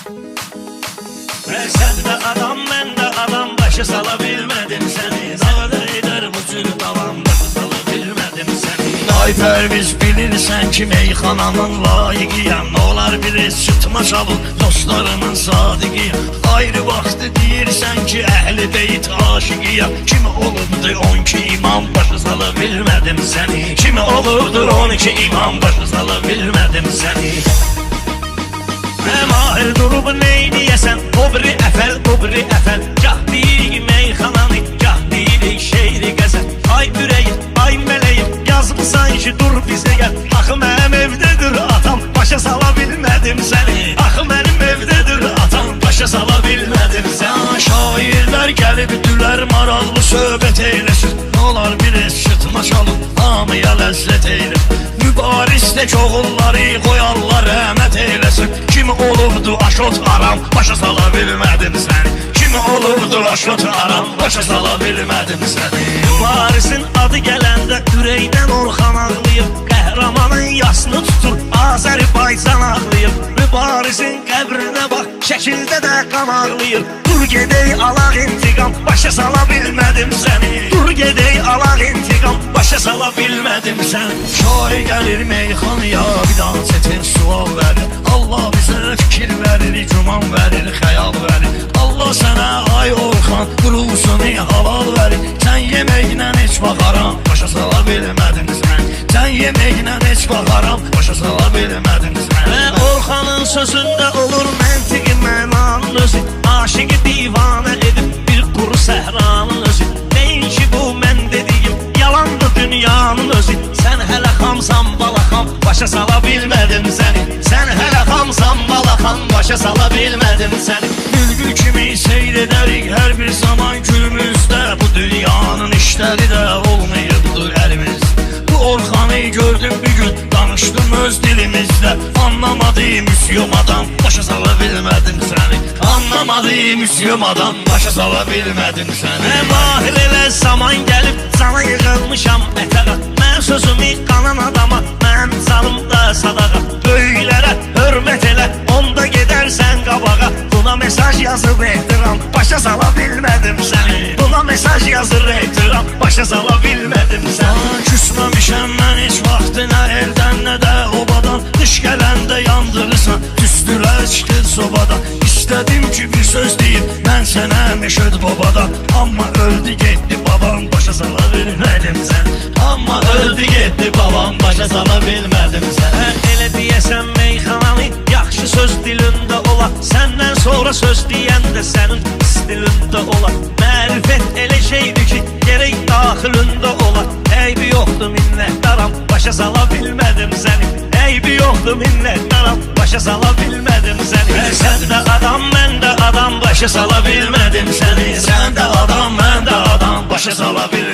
Sen de adam, ben de adam, başa sala bilmedim seni. Dağda eder bu cür davam, başa sala bilmedim seni. Ayfer biz bilirsen ki meyxananın layıqıyam. Ne olar bir sütma çalın, dostlarımın sadıqıyam. Ayrı vaxtı deyirsən ki əhli beyt aşıqıyam. Kimi olubdur 12 imam, başa sala bilmedim seni. Kimi olubdur 12 imam, başa sala bilmedim seni. Mahir durub neyniyəsən, qobri əfəl Gah deyirik meyxananı, gah deyirik şeiri qəzəl. Ay ürəyim, ay mələyim, yazmısan ki dur bizə gəl. Axı mənim evdədir atam, başa sala bilmədim səni. Axı mənim evdədir atam, başa sala bilmədim səni. Şairlər gəlib dülər, maraqlı söhbət eyləsin. Nə olar bir eşitmə çalın, hamıya ləzzət eylə. Mübarizlik oğulları qoyarlar, rəhmət eyləsin. Kimi olubdu aşot aram, başa sala bilmədim səni. Kimi olubdu aşot aram, başa sala bilmədim səni. Mübarizin adı gələndə ürəkdən Orxan ağlayıb. Qəhrəmanın yasını tutur, Azərbaycan ağlayıb. Mübarizin qəbrinə bax, şəkildə də qan ağlayır. Dur gedək alaq intiqam, başa sala bilmədim səni. Dur gedək alaq intiqam, başa sala bilmədim səni. Şair gəlir meyxanaya, bir daha çetin sual verir. Allah bizə fikir verir, güman verir, xəyal verir. Allah sənə ay Orxan, qurulsunu halal verir. Sən yeməklə heç baxaram, başa sala bilmədim səni. Sən yeməklə heç baxaram, başa sala bilmədim səni. Və Orxanın sözündə olur məntiqi mənanın özü. Aşıqı divanə edib bir quru səhranın özü. Deyin ki bu mən dediyim, yalandı dünyanın özü. Sən hələ xamsan balaxam, başa sala bilmədim səni. Sən hələ xamsan balaxam, başa sala bilmədim səni. Bülbül kimi seyr edərik hər bir zaman günümüzdə. Bu dünyanın işləri də olmayıbdır əlimiz. Bu Orxanı gördüm bir gün, danışdım öz dilimizdə. Anlamadım müsyom adam, başa sala bilmədim səni. Anlamadım müsyom adam, başa sala bilmədim səni. Mahir elə zaman gəlib, cana yığılmışam ətəqə. Mən sözümü qanan adama, mən canımda sadaqa. Böyüklərə hörmət elə, onda gedərsən qabağa. Buna mesaj yazır ehtiram, başa sala bilmədim səni. Buna mesaj yazır ehtiram, başa sala bilmədim səni. Küsməmişəm mən heç vaxtı, nə eldən nə də obadan. Qış gələndə yandırırsan, tüstülər çıxır sobadan. İstədim ki bir söz deyim, mən sənə meşöd babadan. Amma öldü getdi babam, başa sala bilmədim səni. Amma öldü getdi babam, başa sala bilmədim səni. Elə deyəsən meyxananı, yaxşı söz dilində ola. Səndən sonra söz deyəndə sənin stilində ola. Mərifət elə şeydir ki, gerək daxilində ola. Eybi yoxdur minnətdaram, başa sala bilmədim səni. Eybi yoxdur minnətdaram, başa sala bilmədim səni. Sən də adam, mən də adam, başa sala bilmədim səni. Sən də adam, mən də adam, başa sala bilmədim.